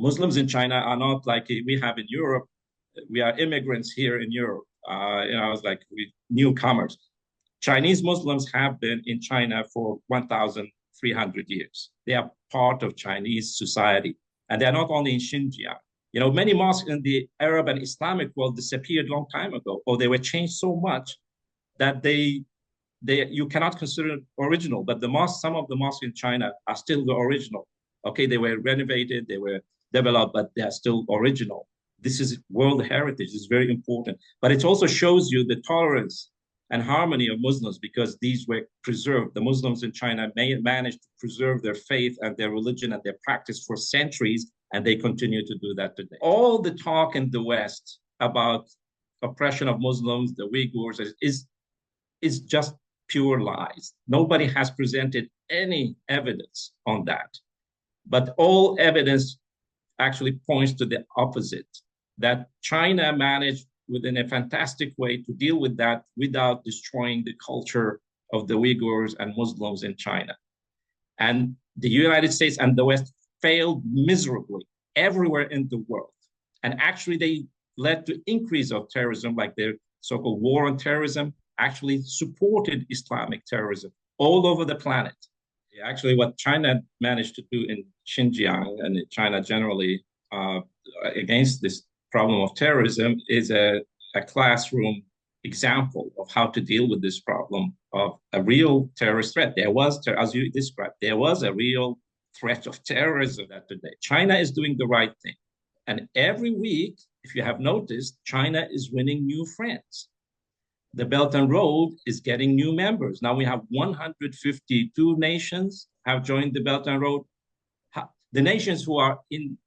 Muslims in China are not like we have in Europe. We are immigrants here in Europe. It's like we newcomers. Chinese Muslims have been in China for 1,300 years. They are part of Chinese society. And they're not only in Xinjiang. Many mosques in the Arab and Islamic world disappeared a long time ago, or they were changed so much that you cannot consider it original. But some of the mosques in China are still the original. Okay, they were renovated, they were developed, but they are still original. This is world heritage. It's very important. But it also shows you the tolerance and harmony of Muslims because these were preserved. The Muslims in China managed to preserve their faith and their religion and their practice for centuries, and they continue to do that today. All the talk in the West about oppression of Muslims, the Uyghurs, is just pure lies. Nobody has presented any evidence on that. But all evidence actually points to the opposite, that China managed within a fantastic way to deal with that without destroying the culture of the Uyghurs and Muslims in China. And the United States and the West failed miserably everywhere in the world. And actually they led to increase of terrorism, like their so-called war on terrorism actually supported Islamic terrorism all over the planet. Actually, what China managed to do in Xinjiang and China generally against this problem of terrorism is a classroom example of how to deal with this problem of a real terrorist threat. There was, as you described, there was a real threat of terrorism that today. China is doing the right thing. And every week, if you have noticed, China is winning new friends. The Belt and Road is getting new members. Now we have 152 nations have joined the Belt and Road. The nations who are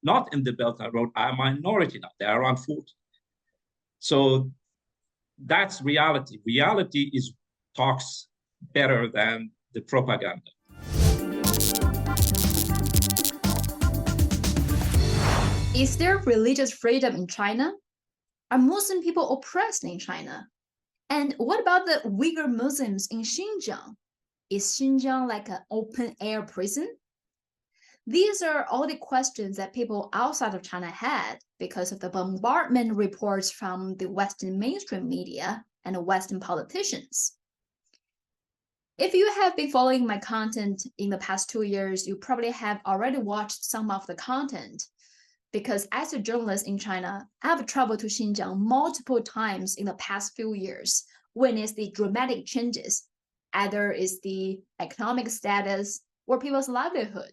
not in the Belt and Road are a minority now. They are around 40. So that's reality. Reality talks better than the propaganda. Is there religious freedom in China? Are Muslim people oppressed in China? And what about the Uyghur Muslims in Xinjiang? Is Xinjiang like an open-air prison? These are all the questions that people outside of China had because of the bombardment reports from the Western mainstream media and the Western politicians. If you have been following my content in the past 2 years, you probably have already watched some of the content. Because as a journalist in China, I've traveled to Xinjiang multiple times in the past few years, witnessed the dramatic changes, either is the economic status or people's livelihood.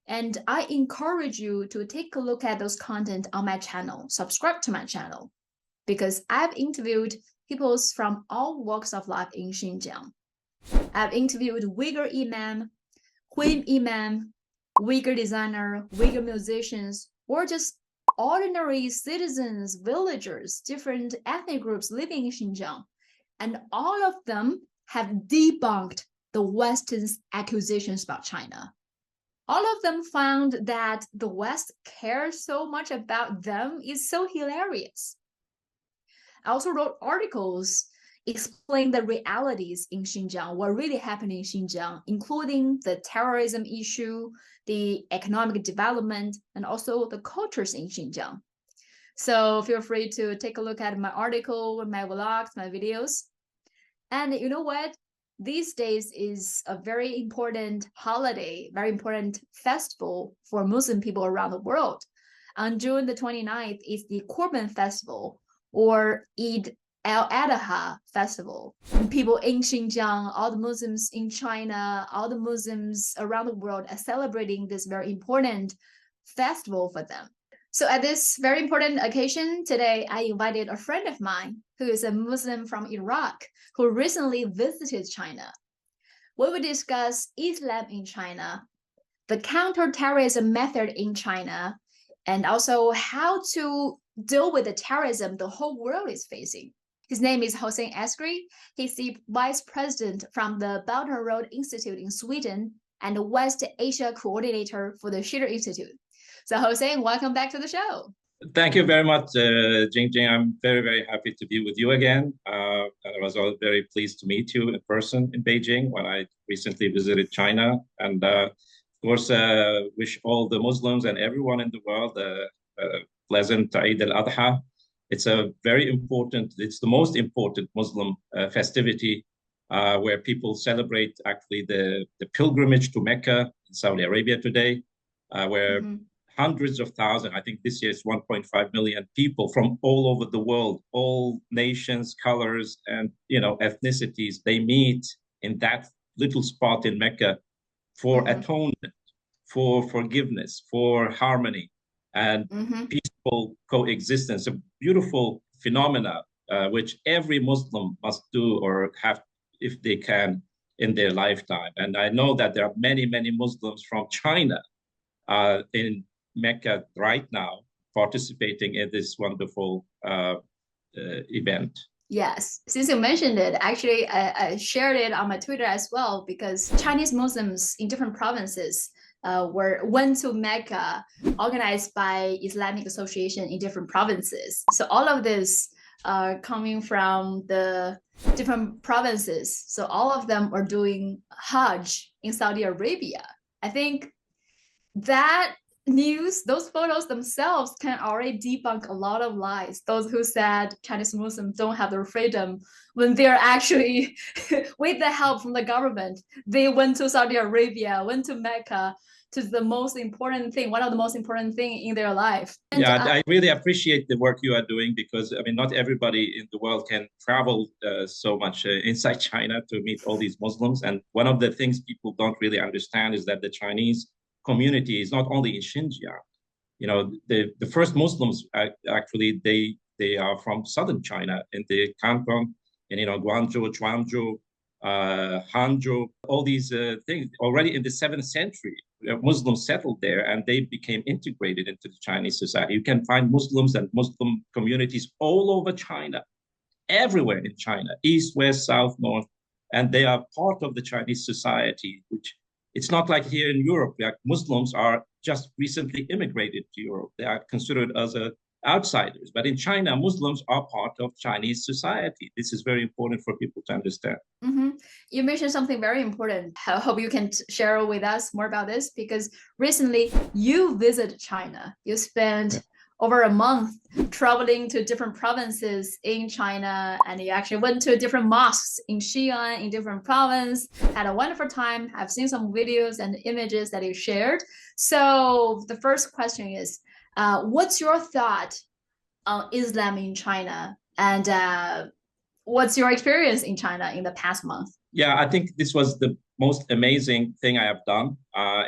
And I encourage you to take a look at those content on my channel, subscribe to my channel, because I've interviewed people from all walks of life in Xinjiang. I've interviewed Uyghur Imam, Hui Imam, Uyghur designer, Uyghur musicians, or just ordinary citizens, villagers, different ethnic groups living in Xinjiang. And all of them have debunked the West's accusations about China. All of them found that the West cares so much about them is so hilarious. I also wrote articles explain the realities in Xinjiang, what really happened in Xinjiang, including the terrorism issue, the economic development, and also the cultures in Xinjiang. So feel free to take a look at my article, my vlogs, my videos. And you know what? These days is a very important holiday, very important festival for Muslim people around the world. On June the 29th is the Korban Festival, or al-Adha festival. And people in Xinjiang, all the Muslims in China, all the Muslims around the world are celebrating this very important festival for them. So at this very important occasion, today I invited a friend of mine who is a Muslim from Iraq who recently visited China. We will discuss Islam in China, the counter-terrorism method in China, and also how to deal with the terrorism the whole world is facing. His name is Hussein Askary. He's the vice president from the Belt and Road Institute in Sweden and the West Asia coordinator for the Schiller Institute. So Hussein, welcome back to the show. Thank you very much, Jing. I'm very, very happy to be with you again. I was also very pleased to meet you in person in Beijing when I recently visited China. And course, wish all the Muslims and everyone in the world pleasant Eid al-Adha. It's a very important, it's the most important Muslim festivity where people celebrate actually the pilgrimage to Mecca in Saudi Arabia today, where hundreds of thousands, I think this year it's 1.5 million people from all over the world, all nations, colors, and ethnicities, they meet in that little spot in Mecca for atonement, for forgiveness, for harmony, and peaceful coexistence. A beautiful phenomena which every Muslim must do or have if they can in their lifetime. And I know that there are many, many Muslims from China in Mecca right now participating in this wonderful event. Yes, since you mentioned it, actually, I shared it on my Twitter as well, because Chinese Muslims in different provinces went to Mecca, organized by Islamic Association in different provinces. So all of this coming from the different provinces. So all of them are doing Hajj in Saudi Arabia. I think that news, those photos themselves can already debunk a lot of lies. Those who said Chinese Muslims don't have their freedom, when they're actually, with the help from the government, they went to Saudi Arabia, went to Mecca, to the most important thing, one of the most important thing in their life. And yeah, I really appreciate the work you are doing, because I mean, not everybody in the world can travel so much inside China to meet all these Muslims. And one of the things people don't really understand is that the Chinese community is not only in Xinjiang. The first Muslims actually they are from southern China in the Canton, and Guangzhou, Chuangzhou, Hangzhou, all these things. Already in the 7th century, Muslims settled there and they became integrated into the Chinese society. You can find Muslims and Muslim communities all over China, everywhere in China, east, west, south, north, and they are part of the Chinese society, which it's not like here in Europe, like Muslims are just recently immigrated to Europe. They are considered as outsiders. But in China, Muslims are part of Chinese society. This is very important for people to understand. You mentioned something very important. I hope you can share with us more about this, because recently you visited China. You spent over a month traveling to different provinces in China, and you actually went to different mosques in Xinjiang, in different provinces, had a wonderful time. I've seen some videos and images that you shared. So the first question is, what's your thought on Islam in China, and what's your experience in China in the past month? Yeah, I think this was the most amazing thing I have done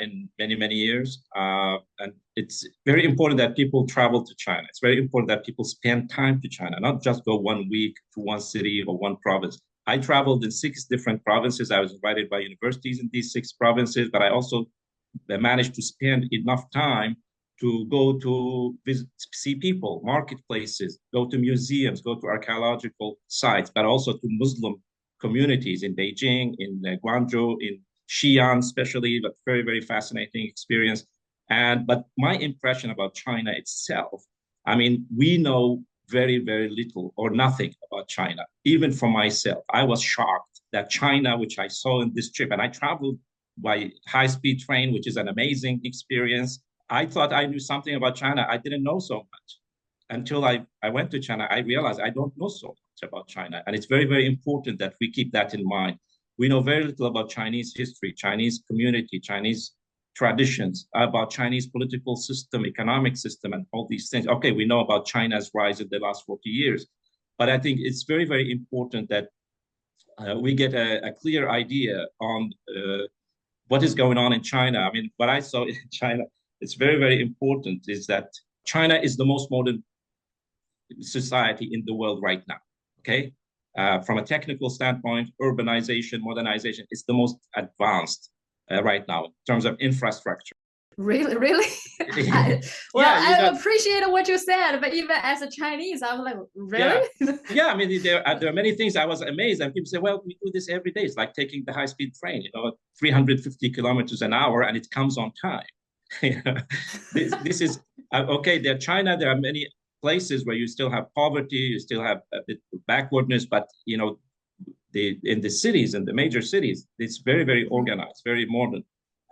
in many, many years. And it's very important that people travel to China. It's very important that people spend time to China, not just go 1 week to one city or one province. I traveled in 6 different provinces. I was invited by universities in these 6 provinces, but I also managed to spend enough time to go to visit, see people, marketplaces, go to museums, go to archaeological sites, but also to Muslim communities in Beijing, in Guangzhou, in Xi'an especially, but very, very fascinating experience. But my impression about China itself, I mean, we know very, very little or nothing about China. Even for myself, I was shocked that China, which I saw in this trip, and I traveled by high-speed train, which is an amazing experience. I thought I knew something about China. I didn't know so much until I went to China. I realized I don't know so much about China. And it's very, very important that we keep that in mind. We know very little about Chinese history, Chinese community, Chinese traditions, about Chinese political system, economic system, and all these things. Okay, we know about China's rise in the last 40 years. But I think it's very, very important that we get a clear idea on what is going on in China. I mean, what I saw in China, it's very, very important, is that China is the most modern society in the world right now, okay? From a technical standpoint, urbanization, modernization, it's the most advanced right now in terms of infrastructure. Really? I appreciate what you said, but even as a Chinese, I was like, really? I mean, there are many things I was amazed, and people say, well, we do this every day. It's like taking the high-speed train, 350 kilometers an hour, and it comes on time. This is okay. China, there are many places where you still have poverty, you still have a bit of backwardness, but in the cities, in the major cities, it's very, very organized, very modern.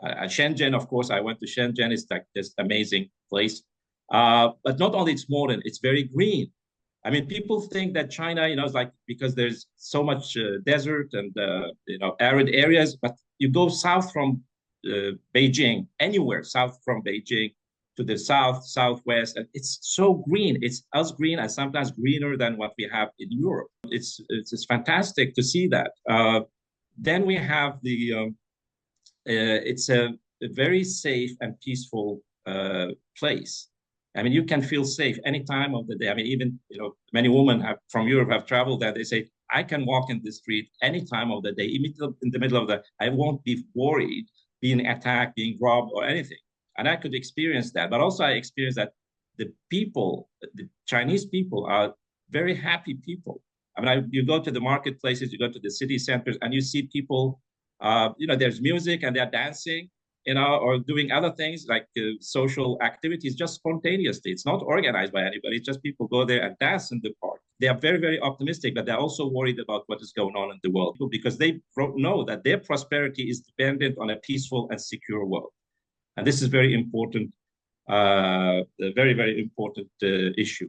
Shenzhen, of course, I went to Shenzhen. It's like this amazing place. But not only it's modern, it's very green. I mean, people think that China, is like because there's so much desert and arid areas. But you go south from Beijing, anywhere south from Beijing to the southwest, and it's so green. It's as green and sometimes greener than what we have in Europe. It's fantastic to see that. Then we have it's a very safe and peaceful place. I mean, you can feel safe any time of the day. I mean, even many women from Europe have traveled there. They say, I can walk in the street any time of the day, even in the middle of the. I won't be worried being attacked, being robbed, or anything. And I could experience that. But also, I experienced that the Chinese people, are very happy people. I mean, you go to the marketplaces, you go to the city centers, and you see people. There's music and they're dancing, or doing other things like social activities just spontaneously. It's not organized by anybody. It's just people go there and dance in the park. They are very, very optimistic, but they're also worried about what is going on in the world because they know that their prosperity is dependent on a peaceful and secure world. And this is very important, a very, very important issue.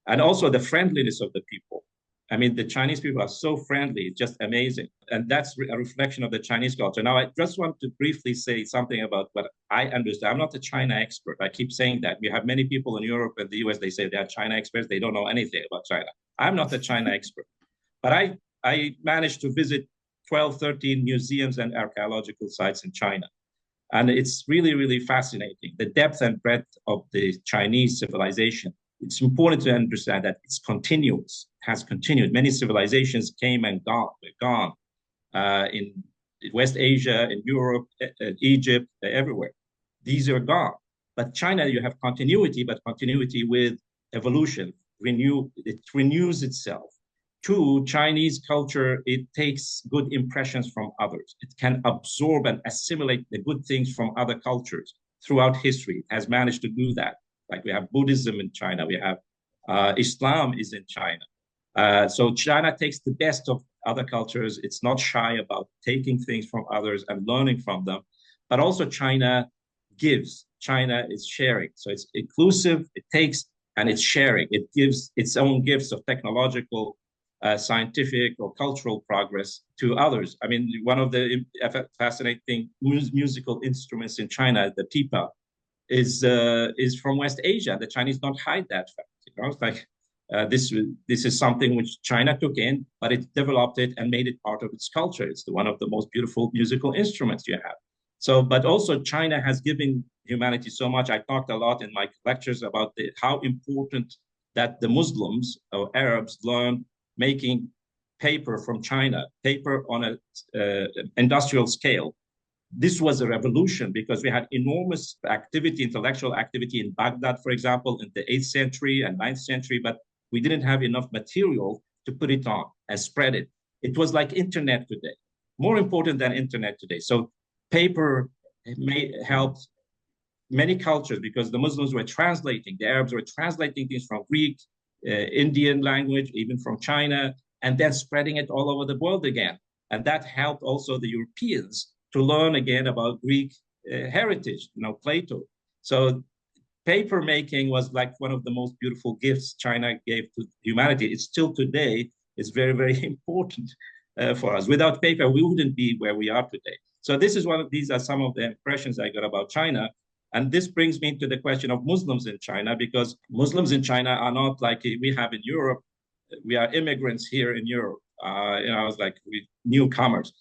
And also the friendliness of the people. I mean, the Chinese people are so friendly, it's just amazing. And that's a reflection of the Chinese culture. Now, I just want to briefly say something about what I understand. I'm not a China expert. I keep saying that. We have many people in Europe and the US, they say they are China experts. They don't know anything about China. I'm not a China expert. But I managed to visit 12, 13 museums and archaeological sites in China. And it's really, really fascinating, the depth and breadth of the Chinese civilization. It's important to understand that it's continuous, has continued. Many civilizations came and gone in West Asia, in Europe, Egypt, everywhere. These are gone. But China, you have continuity, but continuity with evolution. It renews itself. Two, Chinese culture, it takes good impressions from others. It can absorb and assimilate the good things from other cultures throughout history. It has managed to do that. Like we have Buddhism in China, we have Islam is in China. So China takes the best of other cultures. It's not shy about taking things from others and learning from them. But also China gives. China is sharing. So it's inclusive, it takes, and it's sharing. It gives its own gifts of technological, scientific or cultural progress to others. I mean, one of the fascinating musical instruments in China, the pipa, is from West Asia. The Chinese don't hide that fact. It's like this is something which China took in, but it developed it and made it part of its culture. It's one of the most beautiful musical instruments you have. So, but also China has given humanity so much. I talked a lot in my lectures about how important that the Muslims or Arabs learned making paper from China, paper on a industrial scale. This was a revolution because we had enormous activity, intellectual activity in Baghdad, for example, in the 8th century and 9th century, but we didn't have enough material to put it on and spread it. It was like internet today, more important than internet today. So paper helped many cultures because the Muslims were translating, the Arabs were translating things from Greek, Indian language, even from China, and then spreading it all over the world again. And that helped also the Europeans to learn again about Greek heritage, Plato. So paper making was like one of the most beautiful gifts China gave to humanity. It's still today, it's very, very important for us. Without paper, we wouldn't be where we are today. So these are some of the impressions I got about China. And this brings me to the question of Muslims in China, because Muslims in China are not like we have in Europe. We are immigrants here in Europe. I was like newcomers.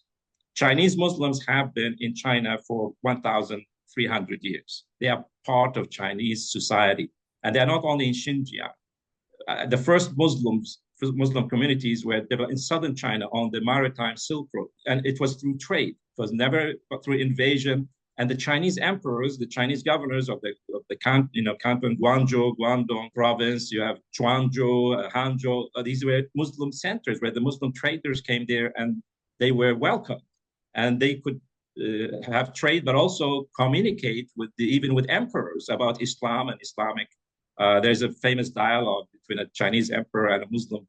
Chinese Muslims have been in China for 1,300 years. They are part of Chinese society. And they're not only in Xinjiang. The first Muslim communities were developed in southern China on the maritime Silk Road. And it was through trade. It was never through invasion. And the Chinese emperors, the Chinese governors of the canton Guangzhou, Guangdong province, you have Zhuangzhou, Hangzhou, these were Muslim centers where the Muslim traders came there and they were welcome. And they could have trade, but also communicate even with emperors about Islam and Islamic. There's a famous dialogue between a Chinese emperor and a Muslim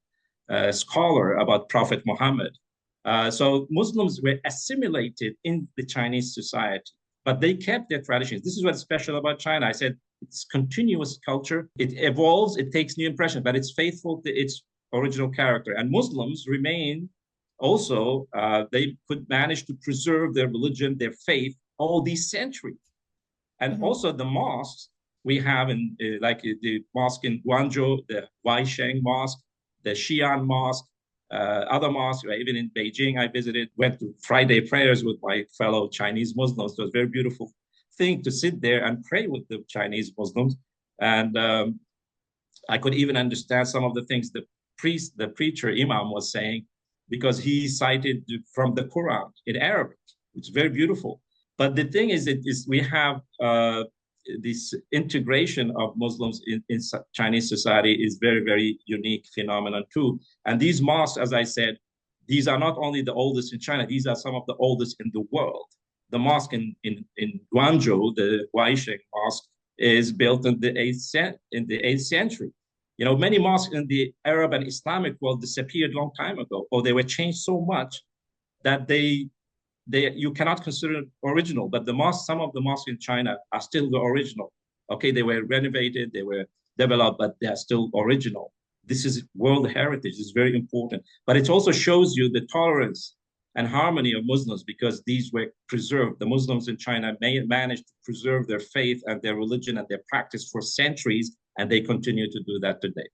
scholar about Prophet Muhammad. So Muslims were assimilated in the Chinese society. but they kept their traditions. This is what's special about China. I said it's continuous culture. It evolves, it takes new impressions, but it's faithful to its original character. And Muslims remain also, they could manage to preserve their religion, their faith, all these centuries. And also the mosques we have in like the mosque in Guangzhou, the Weisheng Mosque, the Xi'an Mosque, other mosques, even in Beijing, I visited, went to Friday prayers with my fellow Chinese Muslims. So it was a very beautiful thing to sit there and pray with the Chinese Muslims. And I could even understand some of the things the preacher, Imam, was saying, because he cited from the Quran in Arabic. It's very beautiful. But the thing is, we have this integration of Muslims in Chinese society is very, very unique phenomenon too. And these mosques, as I said, these are not only the oldest in China, these are some of the oldest in the world. The mosque in Guangzhou, the Weisheng Mosque, is built in the 8th century. You know, many mosques in the Arab and Islamic world disappeared a long time ago, or they were changed so much that you cannot consider it original. But the mosques, some of the mosques in China are still the original. Okay, they were renovated, they were developed, but they are still original. This is world heritage. It's very important. But it also shows you the tolerance and harmony of Muslims, because these were preserved. The Muslims in China managed to preserve their faith and their religion and their practice for centuries, and they continue to do that today.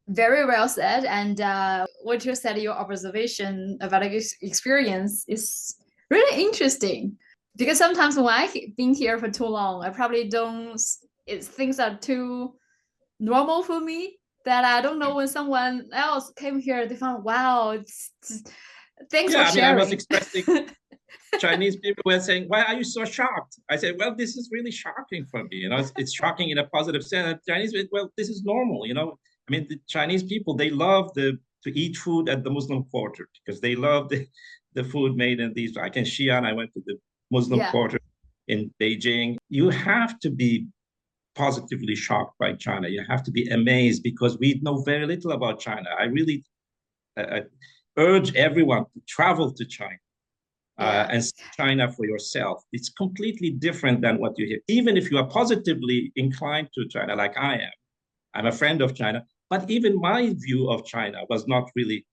Very well said. And what you said, your observation about experience is really interesting. Because sometimes when I've been here for too long, I probably things are too normal for me that I don't know when someone else came here, they found, wow, thanks for sharing. I was expressing, Chinese people were saying, why are you so shocked? I said, well, this is really shocking for me. You know, it's shocking in a positive sense. Chinese, well, this is normal, you know. I mean, the Chinese people, they love to eat food at the Muslim quarter because they love the food made in these. Like in Xi'an, I went to the Muslim quarter in Beijing. You have to be positively shocked by China. You have to be amazed because we know very little about China. I really urge everyone to travel to China and see China for yourself. It's completely different than what you hear. Even if you are positively inclined to China, like I am, I'm a friend of China, but even my view of China was not really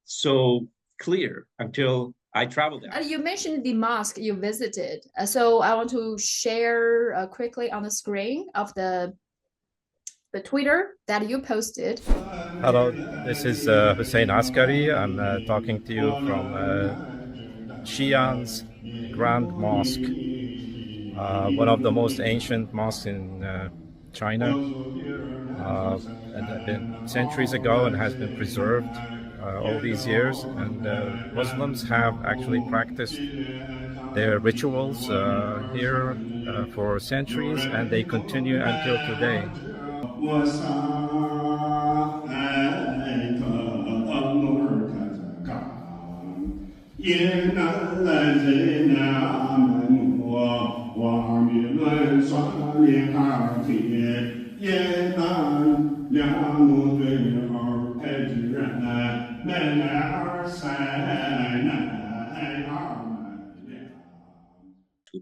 so clear until I traveled there. You mentioned the mosque you visited. So I want to share quickly on the screen of the Twitter that you posted. Hello, this is Hussein Askary. I'm talking to you from Xi'an's Grand Mosque, one of the most ancient mosques in China, and been centuries ago and has been preserved all these years. And Muslims have actually practiced their rituals here for centuries, and they continue until today.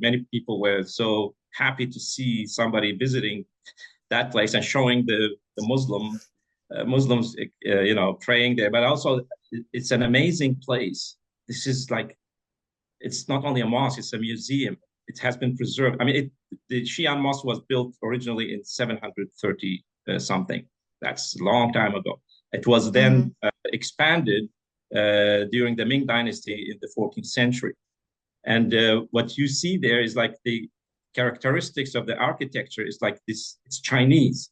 Many people were so happy to see somebody visiting that place and showing the Muslims, you know, praying there. But also, it's an amazing place. This is like, it's not only a mosque; it's a museum. It has been preserved. I mean, the Xi'an Mosque was built originally in 730 something. That's a long time ago. It was then expanded during the Ming Dynasty in the 14th century. And what you see there is like the characteristics of the architecture is like this, it's Chinese.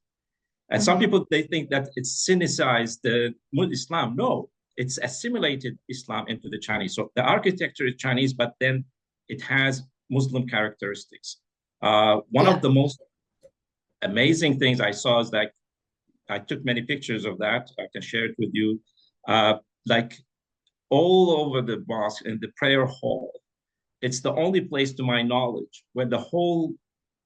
And some people, they think that it's Sinicized Islam. No, it's assimilated Islam into the Chinese. So the architecture is Chinese, but then it has Muslim characteristics. One of the most amazing things I saw is that I took many pictures of that. I can share it with you. Like all over the mosque in the prayer hall, it's the only place, to my knowledge, where the whole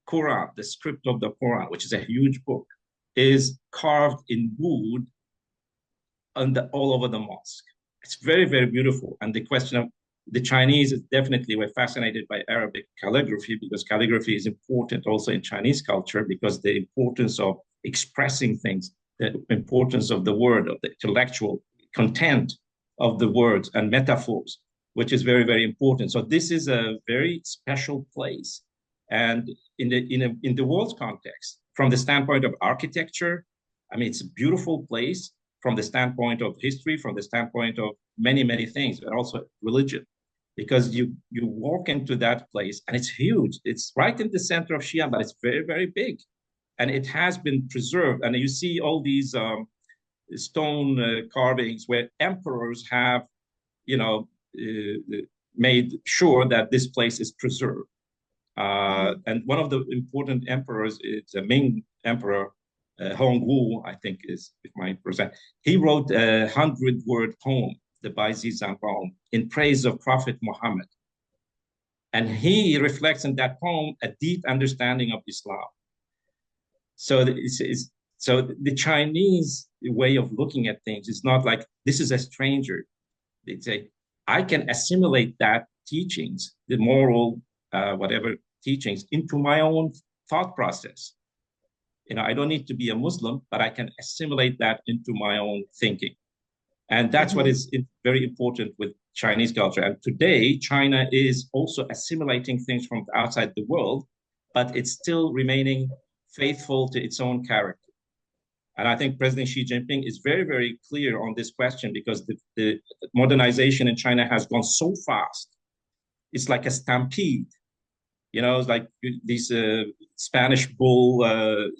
Quran, the script of the Quran, which is a huge book, is carved in wood all over the mosque. It's very, very beautiful. And the question of the Chinese definitely were fascinated by Arabic calligraphy because calligraphy is important also in Chinese culture because the importance of expressing things, the importance of the word, of the intellectual content of the words and metaphors, which is very, very important. So this is a very special place. And in the world context, from the standpoint of architecture, I mean, it's a beautiful place from the standpoint of history, from the standpoint of many, many things, but also religion. Because you walk into that place and it's huge. It's right in the center of Xinjiang, but it's very, very big. And it has been preserved. And you see all these stone carvings where emperors have, made sure that this place is preserved. And one of the important emperors is the Ming Emperor, Hongwu, I think is, if my percent. He wrote a 100-word poem, the Baizizan poem, in praise of Prophet Muhammad. And he reflects in that poem a deep understanding of Islam. So the Chinese way of looking at things is not like, this is a stranger. They say, I can assimilate that teachings, the moral, whatever teachings, into my own thought process. I don't need to be a Muslim, but I can assimilate that into my own thinking. And that's what is very important with Chinese culture. And today, China is also assimilating things from outside the world, but it's still remaining faithful to its own character. And I think President Xi Jinping is very, very clear on this question because the modernization in China has gone so fast. It's like a stampede. It's like these Spanish bull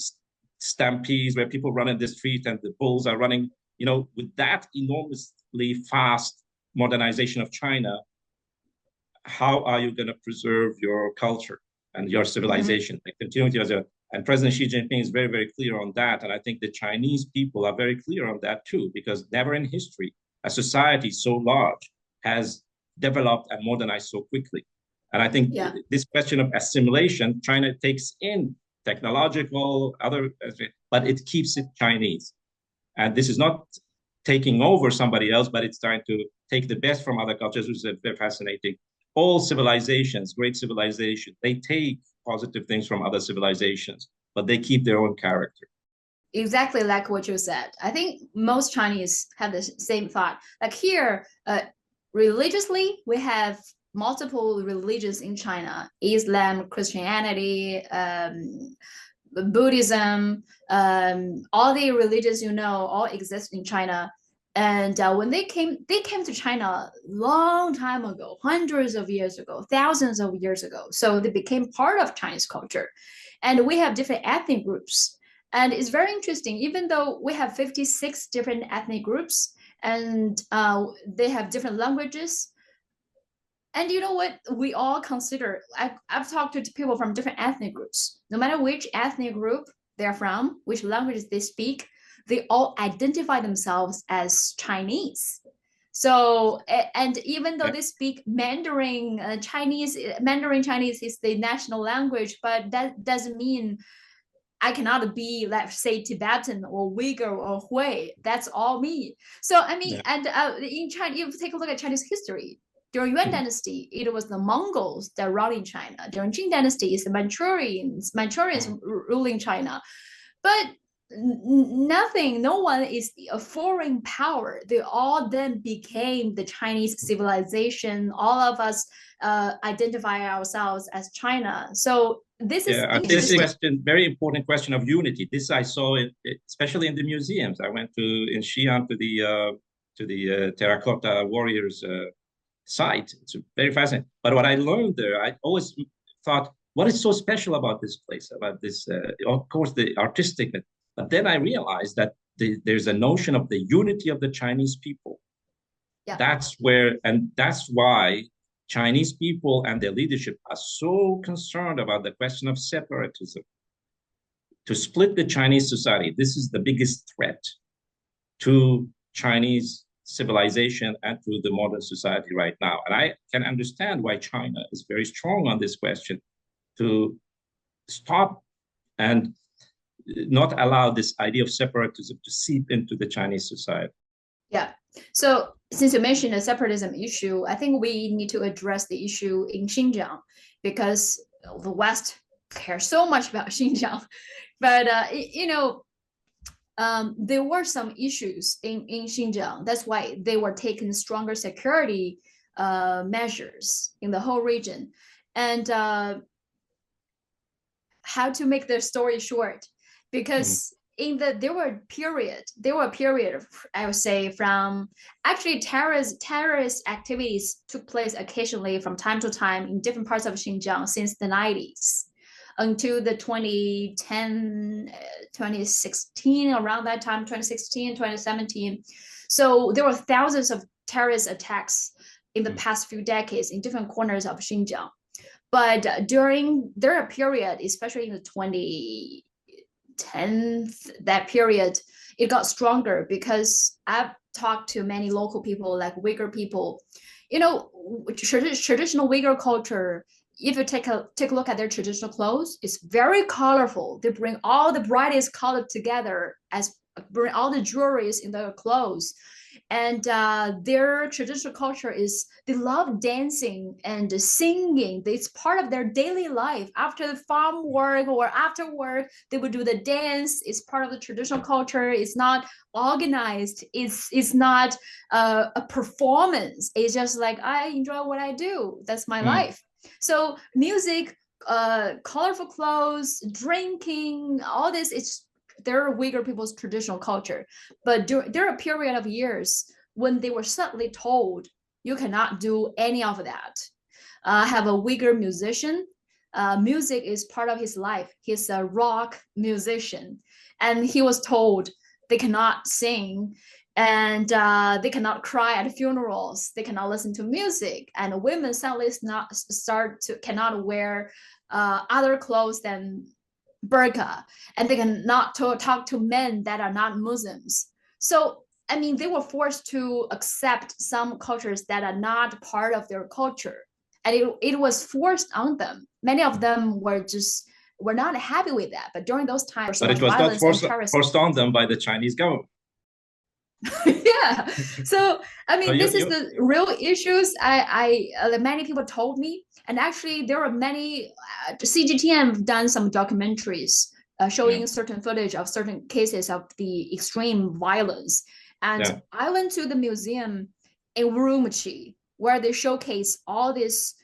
stampedes where people run in the street and the bulls are running. With that enormously fast modernization of China, how are you going to preserve your culture and your civilization? The continuity of and President Xi Jinping is very, very clear on that. And I think the Chinese people are very clear on that too, because never in history a society so large has developed and modernized so quickly. And I think this question of assimilation, China takes in technological, other, but it keeps it Chinese. And this is not taking over somebody else, but it's trying to take the best from other cultures, which is very fascinating. All civilizations, great civilizations, they take positive things from other civilizations, but they keep their own character. Exactly like what you said. I think most Chinese have the same thought. Like here, religiously, we have multiple religions in China: Islam, Christianity, Buddhism, all the religions all exist in China. And when they came to China a long time ago, hundreds of years ago, thousands of years ago. So they became part of Chinese culture. And we have different ethnic groups. And it's very interesting, even though we have 56 different ethnic groups and they have different languages. And you know what? We all consider, I've talked to people from different ethnic groups. No matter which ethnic group they're from, which languages they speak, they all identify themselves as Chinese. So, and even though they speak Mandarin Chinese is the national language, but that doesn't mean I cannot be, let's say, Tibetan or Uyghur or Hui. That's all me. So, I mean, and in China, if you take a look at Chinese history, during Yuan Dynasty, it was the Mongols that ruled in China. During Qing Dynasty, it's the Manchurians ruling China. But no one is a foreign power. They all then became the Chinese civilization. All of us identify ourselves as China. So this is this question, very important question of unity. This I saw it, especially in the museums. I went in Xi'an to the terracotta warriors site. It's very fascinating. But what I learned there, I always thought, what is so special about this place, about this, of course, the artistic. But then I realized that there's a notion of the unity of the Chinese people. Yeah. That's why Chinese people and their leadership are so concerned about the question of separatism. To split the Chinese society, this is the biggest threat to Chinese civilization and to the modern society right now. And I can understand why China is very strong on this question, to stop and not allow this idea of separatism to seep into the Chinese society. Yeah. So since you mentioned the separatism issue, I think we need to address the issue in Xinjiang because the West cares so much about Xinjiang. But, there were some issues in Xinjiang. That's why they were taking stronger security measures in the whole region. And how to make the story short, because there were a period of, I would say, from actually terrorist activities took place occasionally from time to time in different parts of Xinjiang since the 90s until the 2010, 2016, around that time, 2016, 2017. So there were thousands of terrorist attacks in the past few decades in different corners of Xinjiang. But during their period, especially in the 2010, that period, it got stronger because I've talked to many local people, like Uyghur people. Traditional Uyghur culture, if you take a look at their traditional clothes, it's very colorful. They bring all the brightest color together, bring all the jewelries in their clothes. And their traditional culture is they love dancing and singing. It's part of their daily life. After the farm work or after work, they would do the dance. It's part of the traditional culture. It's not organized. It's not a performance. It's just like, I enjoy what I do. That's my life. So music, colorful clothes, drinking, all this, it's their Uyghur people's traditional culture. But there are a period of years when they were suddenly told, you cannot do any of that. I have a Uyghur musician. Music is part of his life. He's a rock musician. And he was told they cannot sing and they cannot cry at funerals. They cannot listen to music. And women suddenly cannot wear other clothes than burqa, and they cannot talk to men that are not Muslims. So, I mean, they were forced to accept some cultures that are not part of their culture. And it was forced on them. Many of them were not happy with that. But during those times, but it was not forced on them by the Chinese government. Yeah. So, I mean, this is the real issues many people told me. And actually, there are many, CGTN done some documentaries showing certain footage of certain cases of the extreme violence. And I went to the museum in Urumqi, where they showcase all this,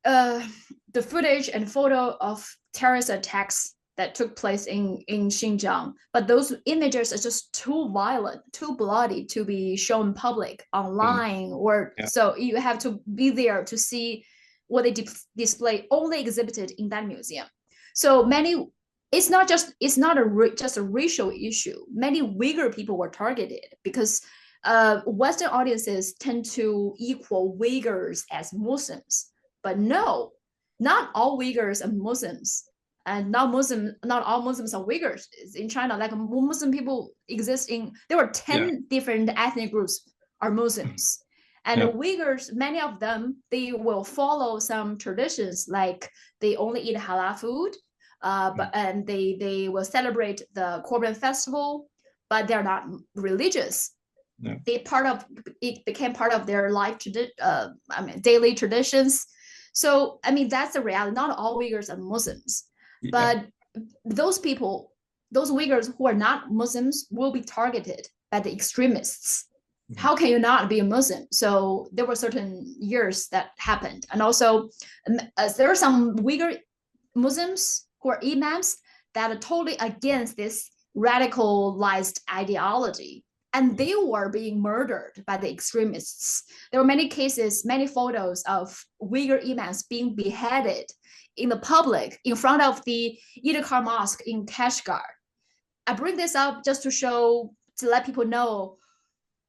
the footage and photo of terrorist attacks that took place in Xinjiang. But those images are just too violent, too bloody to be shown public online, so you have to be there to see what they display, only exhibited in that museum. So it's not just a racial issue. Many Uyghur people were targeted because Western audiences tend to equal Uyghurs as Muslims. But no, not all Uyghurs are Muslims. And not all Muslims are Uyghurs. In China, like Muslim people there were 10 different ethnic groups are Muslims. And the Uyghurs, many of them, they will follow some traditions, like they only eat halal food, and they will celebrate the Korban festival, but they're not religious. It became part of their daily traditions. So, I mean, that's the reality. Not all Uyghurs are Muslims. But those Uyghurs who are not Muslims will be targeted by the extremists. How can you not be a Muslim? So there were certain years that happened. And also, there are some Uyghur Muslims who are imams that are totally against this radicalized ideology. And they were being murdered by the extremists. There were many cases, many photos of Uyghur imams being beheaded in the public in front of the Idikar Mosque in Kashgar. I bring this up just to let people know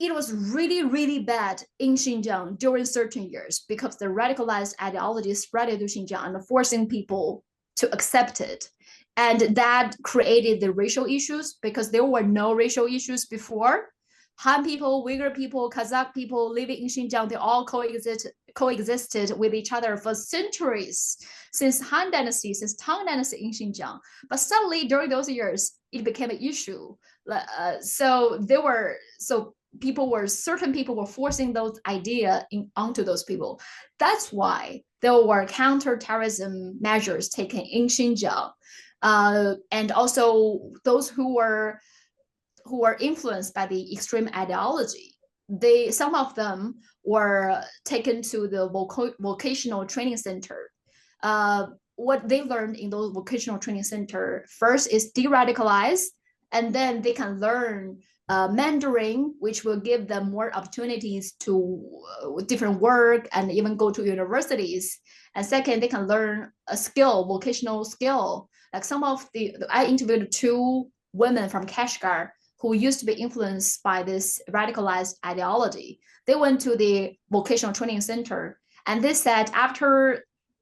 it was really, really bad in Xinjiang during certain years because the radicalized ideology spread to Xinjiang and forcing people to accept it. And that created the racial issues because there were no racial issues before. Han people, Uyghur people, Kazakh people living in Xinjiang, they all coexisted with each other for centuries, since Han Dynasty, since Tang Dynasty in Xinjiang. But suddenly, during those years, it became an issue. So certain people were forcing those idea onto those people. That's why there were counter-terrorism measures taken in Xinjiang, and also those who were influenced by the extreme ideology. Some of them were taken to the vocational training center. What they learned in those vocational training center first is de-radicalize, and then they can learn Mandarin, which will give them more opportunities to different work and even go to universities. And second, they can learn a skill, vocational skill. Like I interviewed 2 women from Kashgar who used to be influenced by this radicalized ideology. They went to the vocational training center, and they said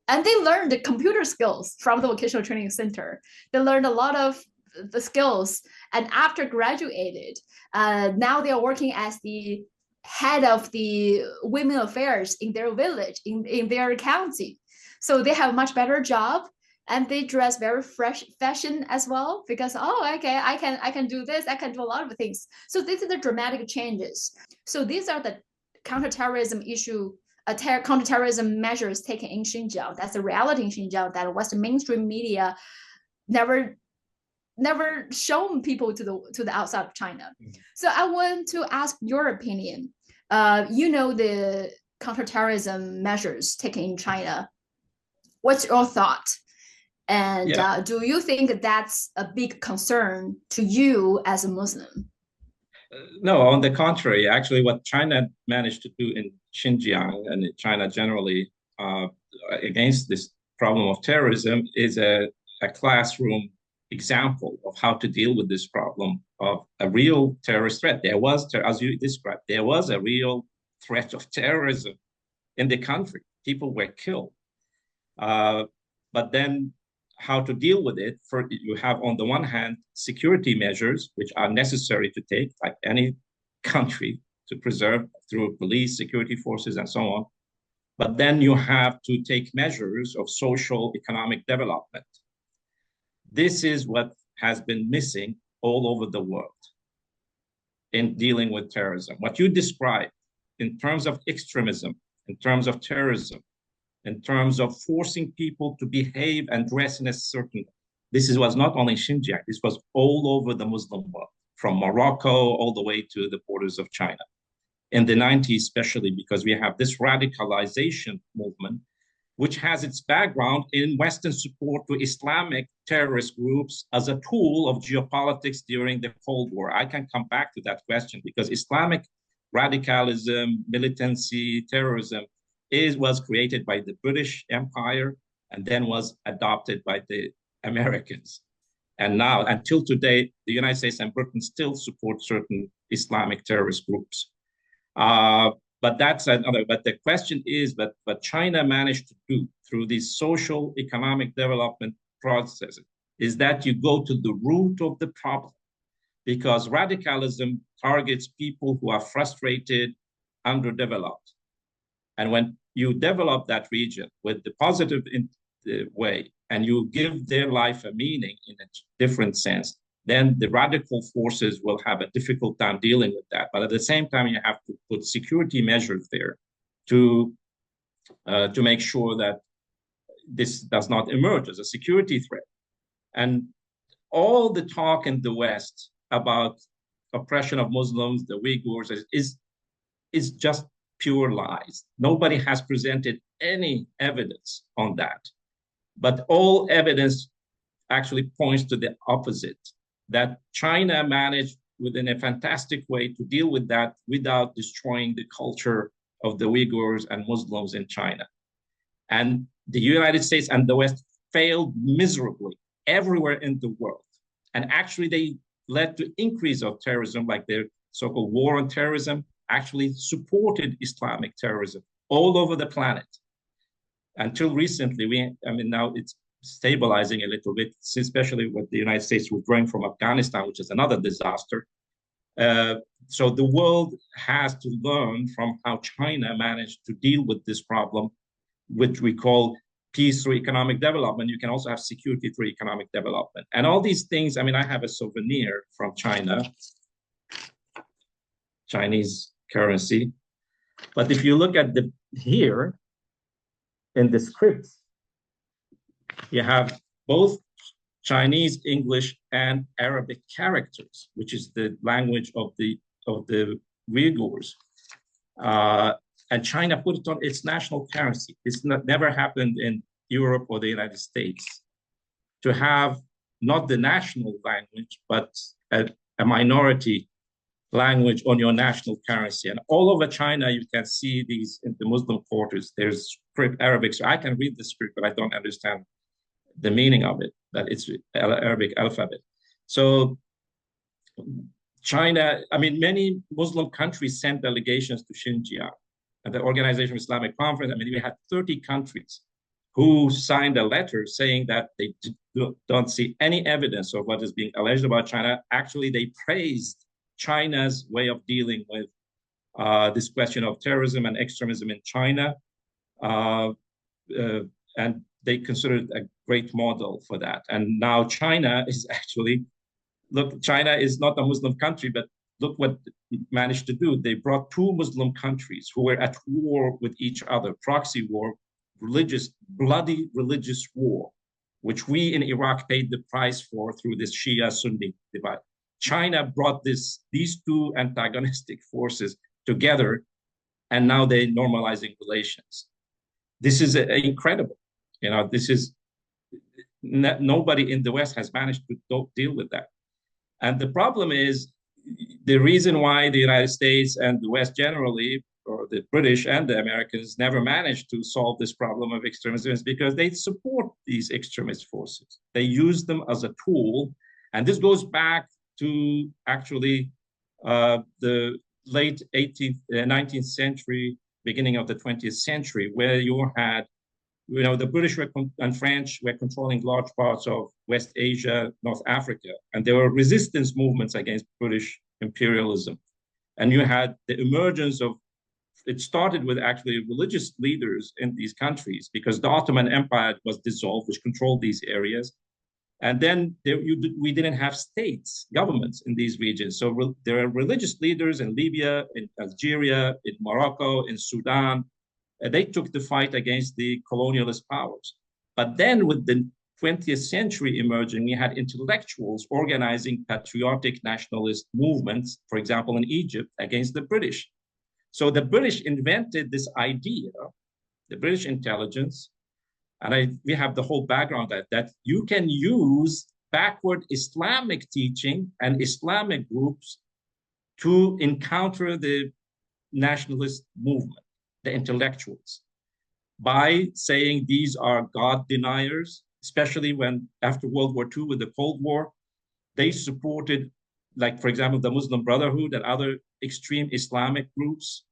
and they learned the computer skills from the vocational training center. They learned a lot of the skills, and after graduated, now they are working as the head of the women affairs in their village, in their county. So they have a much better job, and they dress very fresh fashion as well, because okay, I can do this, I can do a lot of things. So these are the dramatic changes. So these are the counterterrorism counterterrorism measures taken in Xinjiang. That's the reality in Xinjiang that Western mainstream media never shown people to the outside of China. So I want to ask your opinion. The counterterrorism measures taken in China. What's your thought? And do you think that's a big concern to you as a Muslim? No, on the contrary. Actually, what China managed to do in Xinjiang and in China generally against this problem of terrorism is a classroom example of how to deal with this problem of a real terrorist threat. There was, as you described, there was a real threat of terrorism in the country. People were killed. But then how to deal with it? You have, on the one hand, security measures, which are necessary to take, like any country, to preserve through police, security forces, and so on. But then you have to take measures of social, economic development. This is what has been missing all over the world in dealing with terrorism. What you described in terms of extremism, in terms of terrorism, in terms of forcing people to behave and dress in a certain way. This was not only Xinjiang, this was all over the Muslim world, from Morocco all the way to the borders of China. In the 90s, especially because we have this radicalization movement, which has its background in Western support to Islamic terrorist groups as a tool of geopolitics during the Cold War. I can come back to that question because Islamic radicalism, militancy, terrorism was created by the British Empire and then was adopted by the Americans. And now, until today, the United States and Britain still support certain Islamic terrorist groups. But that's another. But the question is, what China managed to do through these social economic development processes is that you go to the root of the problem, because radicalism targets people who are frustrated, underdeveloped. And when you develop that region with the positive way, and you give their life a meaning in a different sense, then the radical forces will have a difficult time dealing with that. But at the same time, you have to put security measures there to make sure that this does not emerge as a security threat. And all the talk in the West about oppression of Muslims, the Uyghurs, is just pure lies. Nobody has presented any evidence on that. But all evidence actually points to the opposite, that China managed within a fantastic way to deal with that without destroying the culture of the Uyghurs and Muslims in China. And the United States and the West failed miserably everywhere in the world. And actually, they led to increase of terrorism, like their so-called war on terrorism actually supported Islamic terrorism all over the planet. Until recently, now it's stabilizing a little bit, especially with the United States withdrawing from Afghanistan, which is another disaster. So the world has to learn from how China managed to deal with this problem, which we call peace through economic development. You can also have security through economic development. And all these things, I have a souvenir from China. Chinese currency. But if you look at the here in the scripts, you have both Chinese, English, and Arabic characters, which is the language of the Uyghurs. And China put it on its national currency. This never happened in Europe or the United States, to have not the national language, but a minority language on your national currency. And all over China, you can see these in the Muslim quarters. There's script Arabic. So I can read the script, but I don't understand the meaning of it, that it's Arabic alphabet. So China, I mean, many Muslim countries sent delegations to Xinjiang. At the Organization of Islamic Conference, I mean, we had 30 countries who signed a letter saying that they don't see any evidence of what is being alleged about China. Actually, they praised China's way of dealing with this question of terrorism and extremism in China. And they considered a great model for that. And now China is actually, look, China is not a Muslim country, but look what it managed to do. They brought two Muslim countries who were at war with each other, proxy war, bloody religious war, which we in Iraq paid the price for through this Shia-Sunni divide. China brought these two antagonistic forces together, and now they're normalizing relations. This is incredible. You know, this is nobody in the West has managed to deal with that. And the problem is, the reason why the United States and the West generally, or the British and the Americans, never managed to solve this problem of extremism is because they support these extremist forces. They use them as a tool. And this goes back to actually the late 19th century, beginning of the 20th century, where you had, you know, the British and French were controlling large parts of West Asia, North Africa, and there were resistance movements against British imperialism. And you had the emergence of, it started with actually religious leaders in these countries, because the Ottoman Empire was dissolved, which controlled these areas. And then we didn't have states, governments in these regions. So there are religious leaders in Libya, in Algeria, in Morocco, in Sudan. They took the fight against the colonialist powers. But then with the 20th century emerging, we had intellectuals organizing patriotic nationalist movements, for example, in Egypt, against the British. So the British invented this idea, the British intelligence, and we have the whole background that you can use backward Islamic teaching and Islamic groups to encounter the nationalist movement, the intellectuals, by saying these are God deniers, especially when after World War II with the Cold War, they supported, like, for example, the Muslim Brotherhood and other extreme Islamic groups,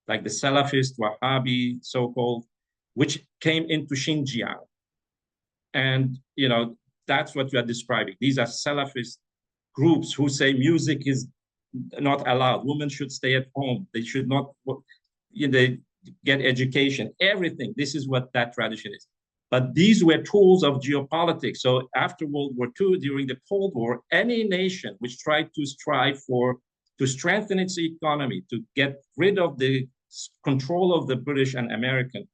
like the Salafist, Wahhabi, so-called, which came into Xinjiang. And, you know, that's what you are describing. These are Salafist groups who say music is not allowed. Women should stay at home. They should not, you know, they get education, everything. This is what that tradition is. But these were tools of geopolitics. So after World War II, during the Cold War, any nation which tried to strive to strengthen its economy, to get rid of the control of the British and American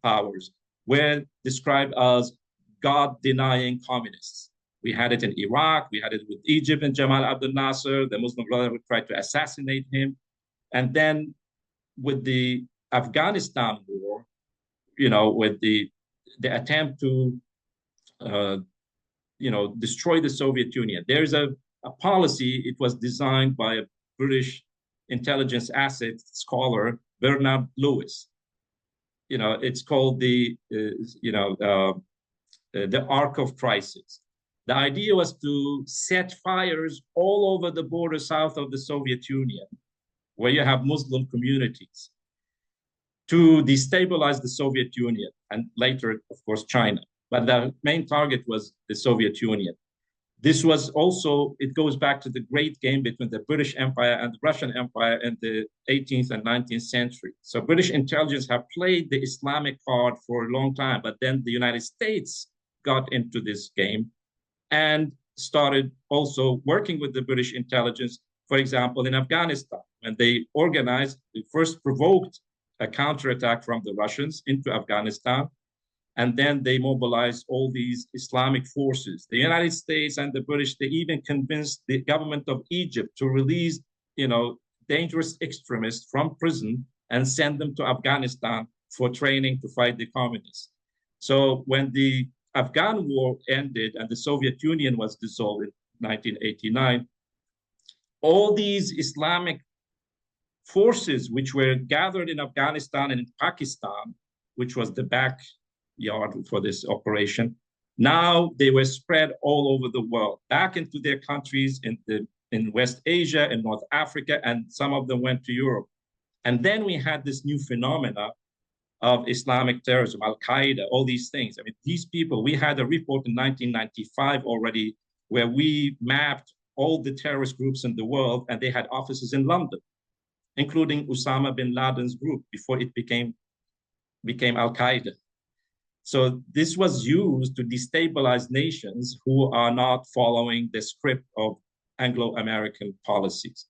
powers, were described as God-denying communists. We had it in Iraq, we had it with Egypt and Jamal Abdel Nasser. The Muslim Brotherhood tried to assassinate him. And then with the Afghanistan war, you know, with the attempt to, you know, destroy the Soviet Union. There's a policy, it was designed by a British intelligence asset scholar, Bernard Lewis. You know, it's called the arc of crisis. The idea was to set fires all over the border south of the Soviet Union, where you have Muslim communities, to destabilize the Soviet Union, and later, of course, China. But the main target was the Soviet Union. This was also, it goes back to the great game between the British Empire and the Russian Empire in the 18th and 19th century. So British intelligence have played the Islamic card for a long time, but then the United States got into this game and started also working with the British intelligence For example, in Afghanistan, when they organized, they first provoked a counterattack from the Russians into Afghanistan, and then they mobilized all these Islamic forces. The United States and the British, they even convinced the government of Egypt to release, dangerous extremists from prison and send them to Afghanistan for training to fight the communists. So when the Afghan war ended and the Soviet Union was dissolved in 1989, all these Islamic forces which were gathered in Afghanistan and in Pakistan, which was the backyard for this operation, now they were spread all over the world, back into their countries in West Asia and North Africa, and some of them went to Europe. And then we had this new phenomena of Islamic terrorism, al-Qaeda, all these things. I mean, these people, we had a report in 1995 already where we mapped all the terrorist groups in the world, and they had offices in London, including Osama bin Laden's group before it became al-Qaeda. So this was used to destabilize nations who are not following the script of Anglo-American policies.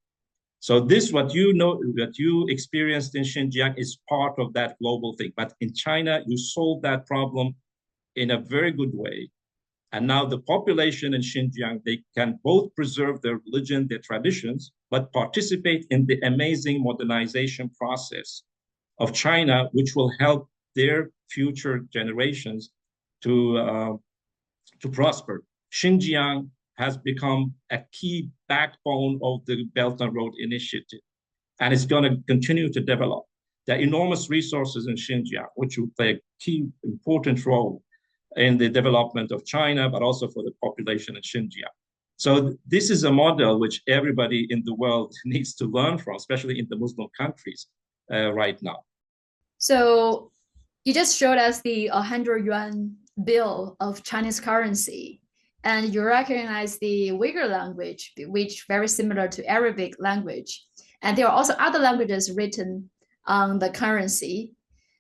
So this, what you experienced in Xinjiang is part of that global thing. But in China, you solved that problem in a very good way. And now the population in Xinjiang, they can both preserve their religion, their traditions, but participate in the amazing modernization process of China, which will help their future generations to prosper. Xinjiang has become a key backbone of the Belt and Road Initiative, and it's going to continue to develop. There are enormous resources in Xinjiang, which will play a key, important role in the development of China, but also for the population in Xinjiang. So this is a model which everybody in the world needs to learn from, especially in the Muslim countries right now. So you just showed us the 100 yuan bill of Chinese currency, and you recognize the Uyghur language, which very similar to Arabic language. And there are also other languages written on the currency.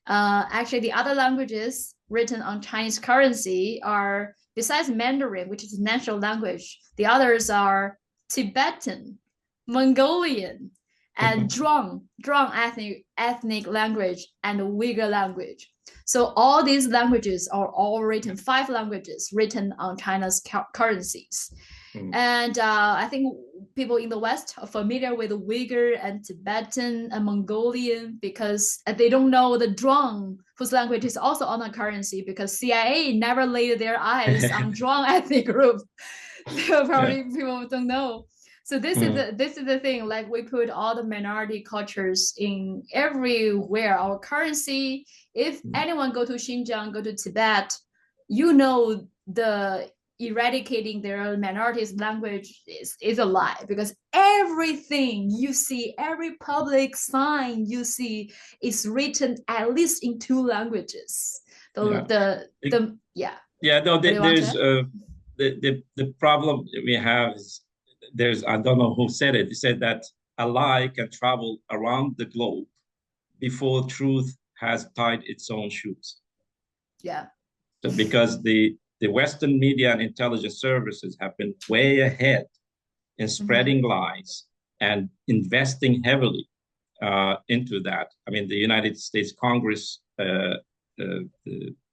Actually, the other languages written on Chinese currency are, besides Mandarin, which is the national language, the others are Tibetan, Mongolian, and Zhuang ethnic language, and Uyghur language. So all these languages are all written, 5 languages written on China's currencies. And I think people in the West are familiar with Uyghur and Tibetan and Mongolian because they don't know the Zhuang, whose language is also on the currency, because CIA never laid their eyes on Zhuang ethnic group. So probably people don't know. So this is the thing, like we put all the minority cultures in everywhere. Our currency, if anyone go to Xinjiang, go to Tibet, the eradicating their minorities language is a lie, because everything you see, every public sign you see is written at least in 2 languages. The problem we have is I don't know who said it. He said that a lie can travel around the globe before truth has tied its own shoes. Yeah. So because the Western media and intelligence services have been way ahead in spreading lies and investing heavily into that. I mean, the United States Congress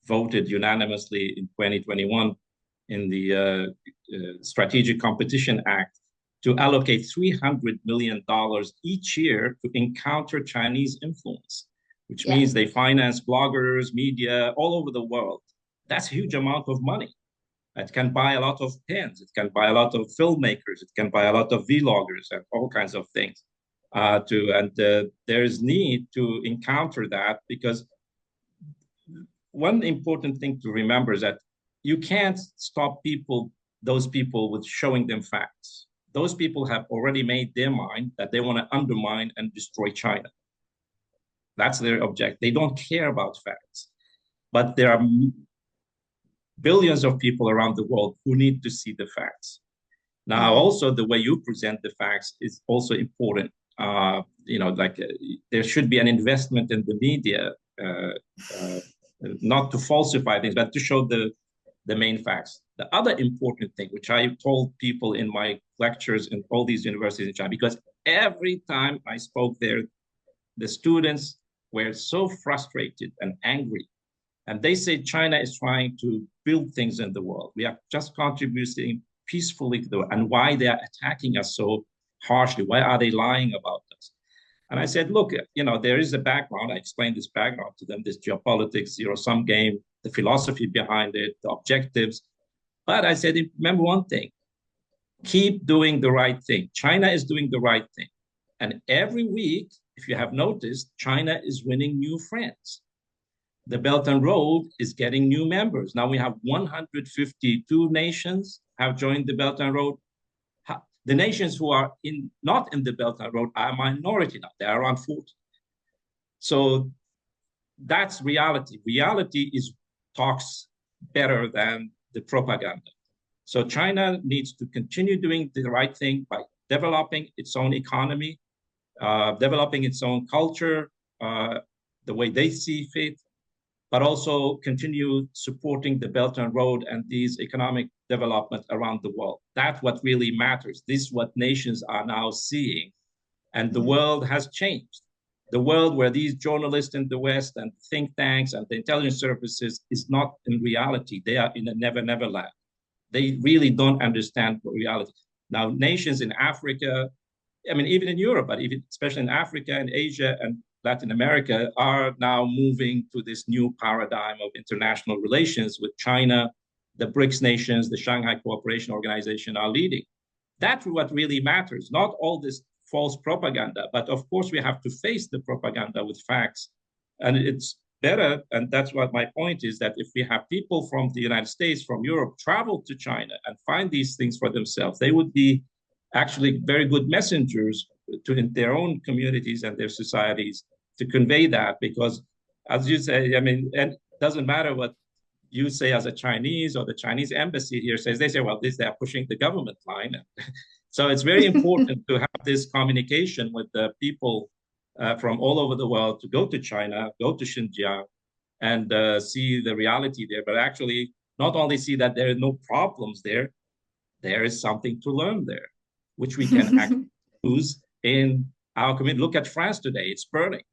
voted unanimously in 2021 in the Strategic Competition Act to allocate $300 million each year to encounter Chinese influence, which means they finance bloggers, media all over the world. That's a huge amount of money. It can buy a lot of pens. It can buy a lot of filmmakers. It can buy a lot of vloggers and all kinds of things. There is need to encounter that, because one important thing to remember is that you can't stop those people with showing them facts. Those people have already made their mind that they want to undermine and destroy China. That's their objective. They don't care about facts. But there are billions of people around the world who need to see the facts. Now, also the way you present the facts is also important. There should be an investment in the media, not to falsify things, but to show the main facts. The other important thing, which I told people in my lectures in all these universities in China, because every time I spoke there, the students were so frustrated and angry. And they say China is trying to build things in the world. We are just contributing peacefully to the world. And why they are attacking us so harshly? Why are they lying about us? And I said, look, there is a background. I explained this background to them, this geopolitics, zero-sum game, the philosophy behind it, the objectives. But I said, remember one thing, keep doing the right thing. China is doing the right thing. And every week, if you have noticed, China is winning new friends. The Belt and Road is getting new members. Now we have 152 nations have joined the Belt and Road. The nations who are not in the Belt and Road are a minority now. They are around 40. So that's reality. Reality talks better than the propaganda. So China needs to continue doing the right thing by developing its own economy, developing its own culture, the way they see fit, but also continue supporting the Belt and Road and these economic development around the world. That's what really matters. This is what nations are now seeing. And the world has changed. The world where these journalists in the West and think tanks and the intelligence services is not in reality. They are in a never, never land. They really don't understand reality. Now, nations in Africa, I mean, even in Europe, but even especially in Africa and Asia and Latin America are now moving to this new paradigm of international relations with China. The BRICS nations, the Shanghai Cooperation Organization are leading. That's what really matters, not all this false propaganda. But of course, we have to face the propaganda with facts. And it's better, and that's what my point is, that if we have people from the United States, from Europe, travel to China and find these things for themselves, they would be actually very good messengers in their own communities and their societies to convey that. Because as you say, I mean, and it doesn't matter what you say as a Chinese or the Chinese embassy here says, they say, well, they are pushing the government line. So it's very important to have this communication with the people from all over the world to go to China, go to Xinjiang, and see the reality there. But actually, not only see that there are no problems there, there is something to learn there, which we can actually use in our community. Look at France today; it's burning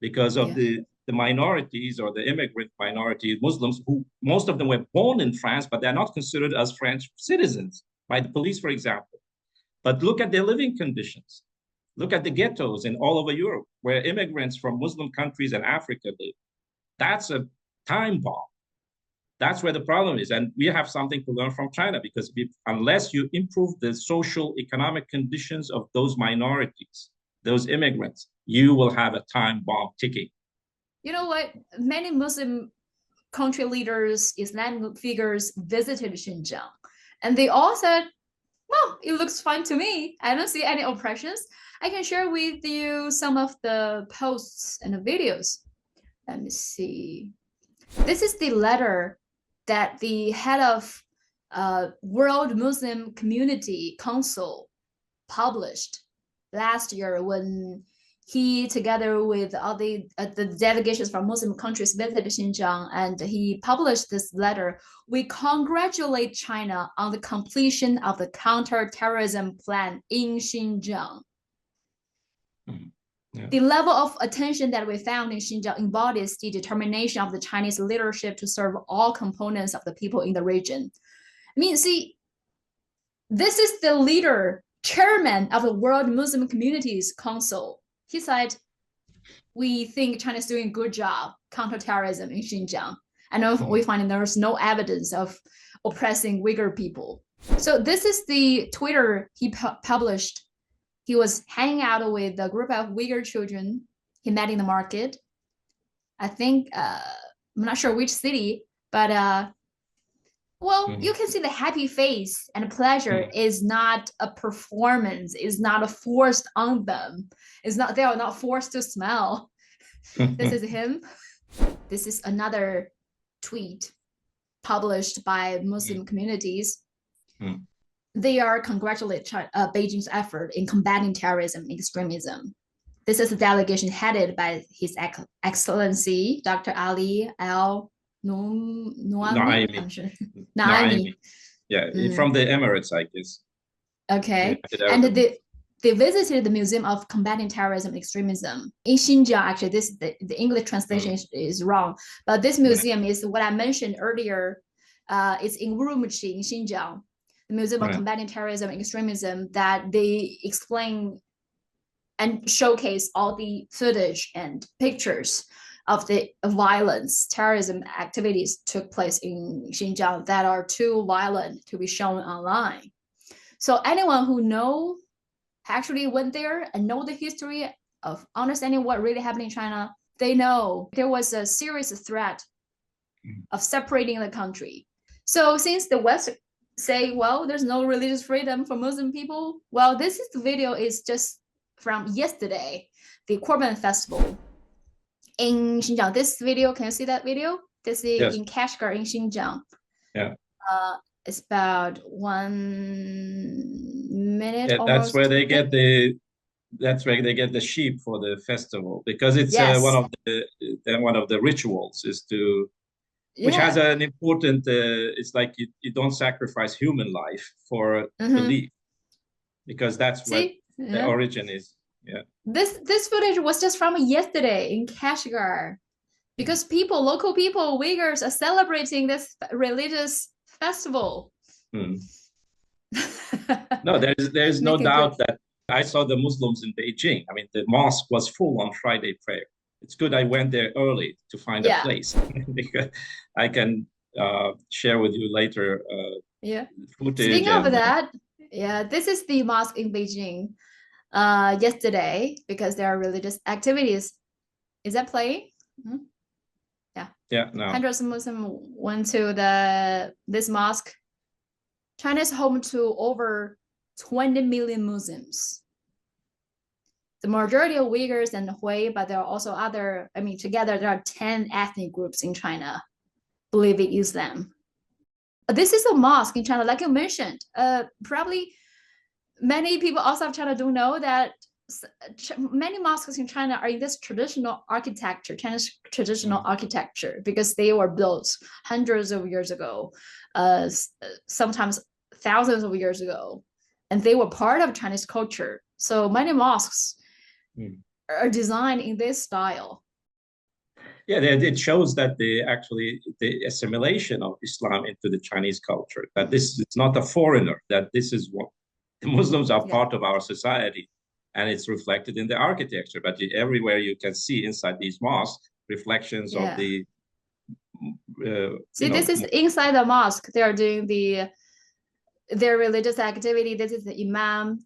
because of the minorities or the immigrant minority Muslims, who most of them were born in France, but they're not considered as French citizens by the police, for example. But look at their living conditions. Look at the ghettos in all over Europe, where immigrants from Muslim countries and Africa live. That's a time bomb. That's where the problem is. And we have something to learn from China, because unless you improve the social, economic conditions of those minorities, those immigrants, you will have a time bomb ticking. You know what? Many Muslim country leaders, Islamic figures visited Xinjiang, and they all said, well, it looks fine to me. I don't see any oppressions. I can share with you some of the posts and the videos. Let me see. This is the letter that the head of World Muslim Community Council published last year when he, together with all the delegations from Muslim countries, visited Xinjiang, and he published this letter. We congratulate China on the completion of the counter-terrorism plan in Xinjiang. Yeah. The level of attention that we found in Xinjiang embodies the determination of the Chinese leadership to serve all components of the people in the region. I mean, see, this is the leader, chairman of the World Muslim Communities Council. He said, we think China is doing a good job counter-terrorism in Xinjiang. And we find there's no evidence of oppressing Uyghur people. So this is the Twitter he published. He was hanging out with a group of Uyghur children he met in the market. I think, I'm not sure which city, but you can see the happy face and pleasure is not a performance, is not a forced on them. It's not, they are not forced to smile. This is him. This is another tweet published by Muslim communities. They are congratulating Beijing's effort in combating terrorism and extremism. This is a delegation headed by His Excellency Dr. Ali Al Naimi. Yeah, from the Emirates, I guess. Okay. United Arab And Emirates. they visited the Museum of Combating Terrorism and Extremism in Xinjiang. Actually, this the English translation is wrong, but this museum is what I mentioned earlier. It's in Urumqi in Xinjiang, the Museum of Combating Terrorism and Extremism, that they explain and showcase all the footage and pictures of the violence, terrorism activities took place in Xinjiang that are too violent to be shown online. So anyone who actually went there and know the history of understanding what really happened in China, they know there was a serious threat of separating the country. So since the West say, well, there's no religious freedom for Muslim people, well, the video is just from yesterday, the Korban Festival in Xinjiang. This video, can you see that video? This is in Kashgar in Xinjiang. Yeah. It's about 1 minute. Yeah, that's where they get the sheep for the festival, because it's one of the rituals is to, which has an important. It's like you don't sacrifice human life for belief, because that's what the origin is. Yeah. This footage was just from yesterday in Kashgar, because local people, Uyghurs, are celebrating this religious festival. No, there's no doubt that I saw the Muslims in Beijing. I mean, the mosque was full on Friday prayer. It's good I went there early to find a place, because I can share with you later footage. Speaking of that, this is the mosque in Beijing yesterday, because there are religious activities. Is that playing? Yeah, no. Hundreds of Muslims went to this mosque. China is home to over 20 million Muslims. The majority of Uyghurs and Hui, but there are also together there are 10 ethnic groups in China believe in Islam. This is a mosque in China, like you mentioned. Probably many people outside of China don't know that many mosques in China are in this traditional architecture, Chinese traditional architecture, because they were built hundreds of years ago, sometimes thousands of years ago, and they were part of Chinese culture. So many mosques are designed in this style. Yeah, it shows that the assimilation of Islam into the Chinese culture, that this is not a foreigner, that this is what the Muslims are part of our society, and it's reflected in the architecture. But everywhere you can see inside these mosques reflections of the. This is inside the mosque. They are doing their religious activity. This is the imam.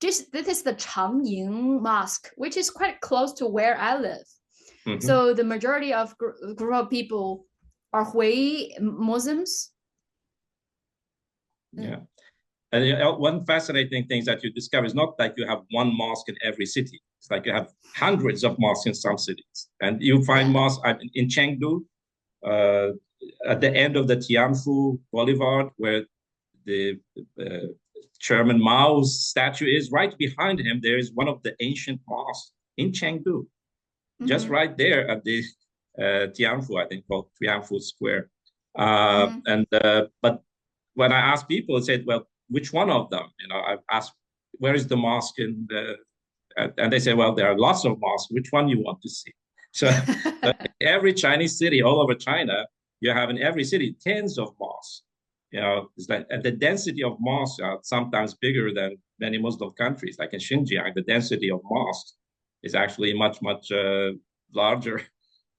This is the Changying Mosque, which is quite close to where I live. So the majority of group of people are Hui Muslims. Yeah. And one fascinating thing that you discover is not like you have one mosque in every city. It's like you have hundreds of mosques in some cities. And you find mosques in Chengdu, at the end of the Tianfu Boulevard, where the Chairman Mao's statue is. Right behind him, there is one of the ancient mosques in Chengdu, just right there at the Tianfu, I think, called Tianfu Square. But when I asked people, they said, well, which one of them? I asked, where is the mosque? And they say, well, there are lots of mosques. Which one you want to see? So every Chinese city all over China, you have in every city tens of mosques. It's like, and the density of mosques are sometimes bigger than many Muslim countries. Like in Xinjiang, the density of mosques is actually much, much larger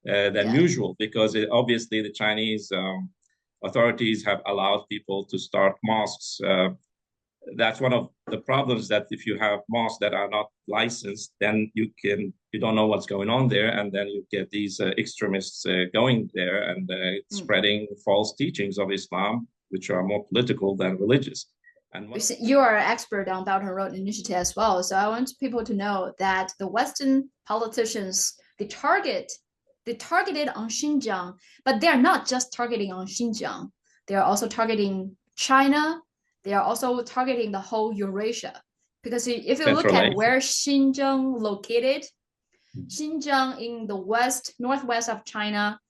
than usual, because obviously the Chinese authorities have allowed people to start mosques. That's one of the problems, that if you have mosques that are not licensed, then you don't know what's going on there, and then you get these extremists going there and spreading false teachings of Islam, which are more political than religious. And you are an expert on Belt and Road Initiative as well, so I want people to know that the Western politicians, they targeted on Xinjiang, but they're not just targeting on Xinjiang. They're also targeting China. They are also targeting the whole Eurasia. Because if you look at where Xinjiang located, Xinjiang in the northwest of China,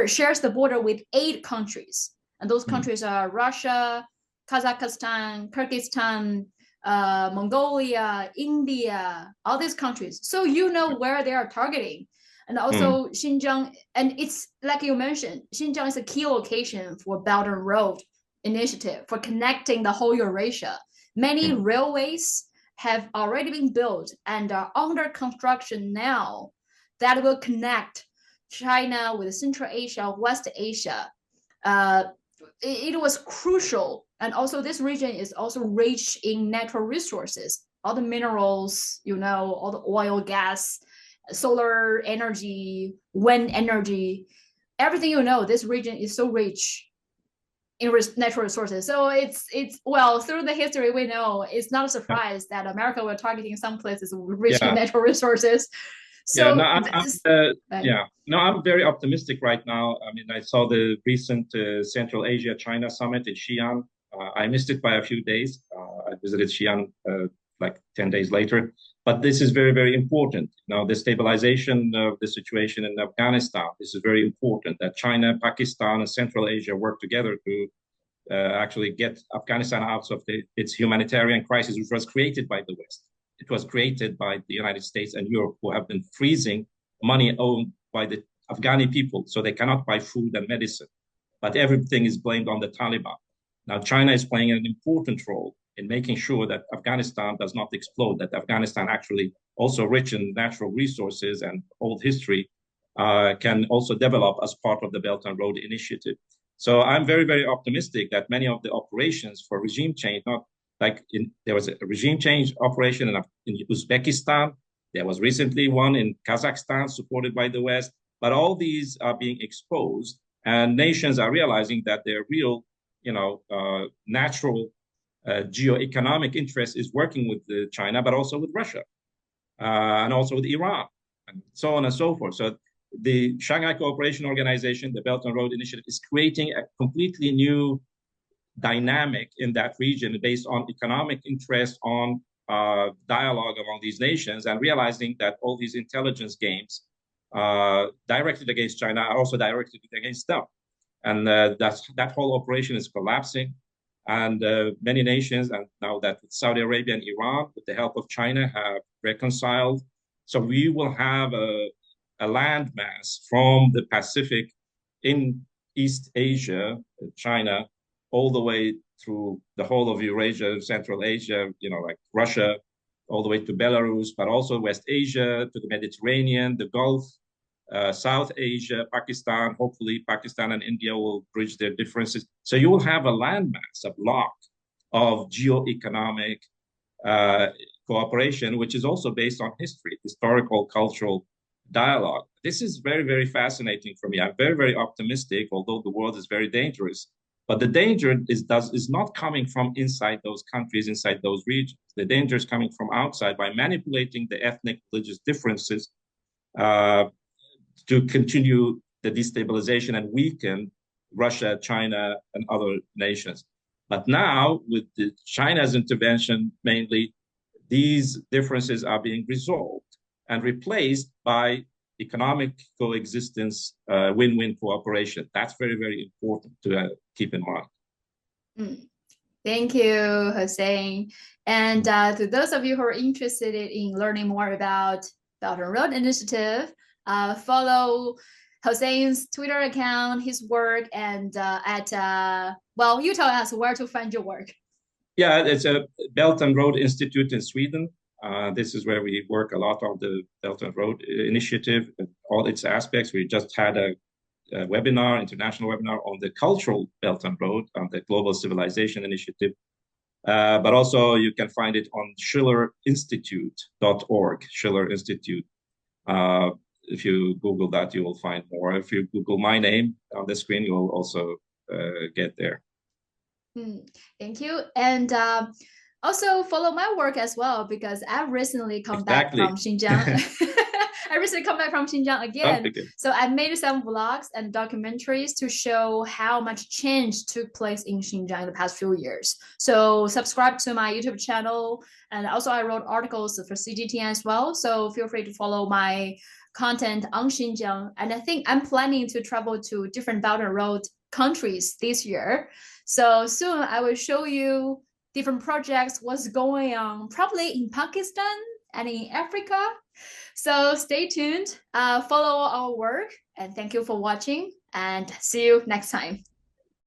shares the border with 8 countries. And those countries are Russia, Kazakhstan, Kyrgyzstan, Mongolia, India, all these countries. So you know where they are targeting. And also Xinjiang, and it's like you mentioned, Xinjiang is a key location for Belt and Road Initiative for connecting the whole Eurasia. Many railways have already been built and are under construction now that will connect China with Central Asia, West Asia. It was crucial. And also this region is also rich in natural resources, all the minerals, you know, all the oil, gas, solar energy, wind energy, everything, you know, this region is so rich in natural resources. So it's well, through the history, we know it's not a surprise that America were targeting some places rich in natural resources. So I'm very optimistic right now. I mean, I saw the recent Central Asia China summit in Xi'an. I missed it by a few days. I visited Xi'an like 10 days later. But this is very, very important. Now, the stabilization of the situation in Afghanistan, this is very important, that China, Pakistan, and Central Asia work together to actually get Afghanistan out of its humanitarian crisis, which was created by the West. It was created by the United States and Europe, who have been freezing money owned by the Afghani people, so they cannot buy food and medicine. But everything is blamed on the Taliban. Now, China is playing an important role in making sure that Afghanistan does not explode, that Afghanistan actually, also rich in natural resources and old history, can also develop as part of the Belt and Road Initiative. So I'm very, very optimistic that many of the operations for regime change, there was a regime change operation in Uzbekistan. There was recently one in Kazakhstan supported by the West, but all these are being exposed, and nations are realizing that their real, natural geo-economic interest is working with China, but also with Russia, and also with Iran, and so on and so forth. So the Shanghai Cooperation Organization, the Belt and Road Initiative, is creating a completely new dynamic in that region based on economic interest, on dialogue among these nations, and realizing that all these intelligence games directed against China are also directed against them. And that whole operation is collapsing. And many nations, and now that Saudi Arabia and Iran, with the help of China, have reconciled. So we will have a landmass from the Pacific in East Asia, China, all the way through the whole of Eurasia, Central Asia, like Russia, all the way to Belarus, but also West Asia, to the Mediterranean, the Gulf, South Asia, Pakistan. Hopefully, Pakistan and India will bridge their differences. So you will have a landmass, a block of geo-economic cooperation, which is also based on history, historical, cultural dialogue. This is very, very fascinating for me. I'm very, very optimistic, although the world is very dangerous. But the danger is not coming from inside those countries, inside those regions. The danger is coming from outside by manipulating the ethnic, religious differences to continue the destabilization and weaken Russia, China, and other nations. But now, with China's intervention mainly, these differences are being resolved and replaced by economic coexistence, win-win cooperation. That's very, very important to keep in mind. Thank you, Hussein. And to those of you who are interested in learning more about Belt and Road Initiative, follow Hussein's Twitter account, his work, and you tell us where to find your work. Yeah, it's a Belt and Road Institute in Sweden. This is where we work a lot on the Belt and Road Initiative, all its aspects. We just had a international webinar on the cultural Belt and Road, on the Global Civilization Initiative. But also you can find it on schillerinstitute.org, Schiller Institute. If you Google that, you will find more. If you Google my name on the screen, you will also get there. Thank you. And also follow my work as well, because I've recently come back from Xinjiang. I recently come back from Xinjiang again. So I made some vlogs and documentaries to show how much change took place in Xinjiang in the past few years. So subscribe to my YouTube channel. And also I wrote articles for CGTN as well. So feel free to follow my content on Xinjiang. And I think I'm planning to travel to different Belt and Road countries this year. So soon I will show you different projects, what's going on, probably in Pakistan and in Africa. So stay tuned, follow our work, and thank you for watching, and see you next time.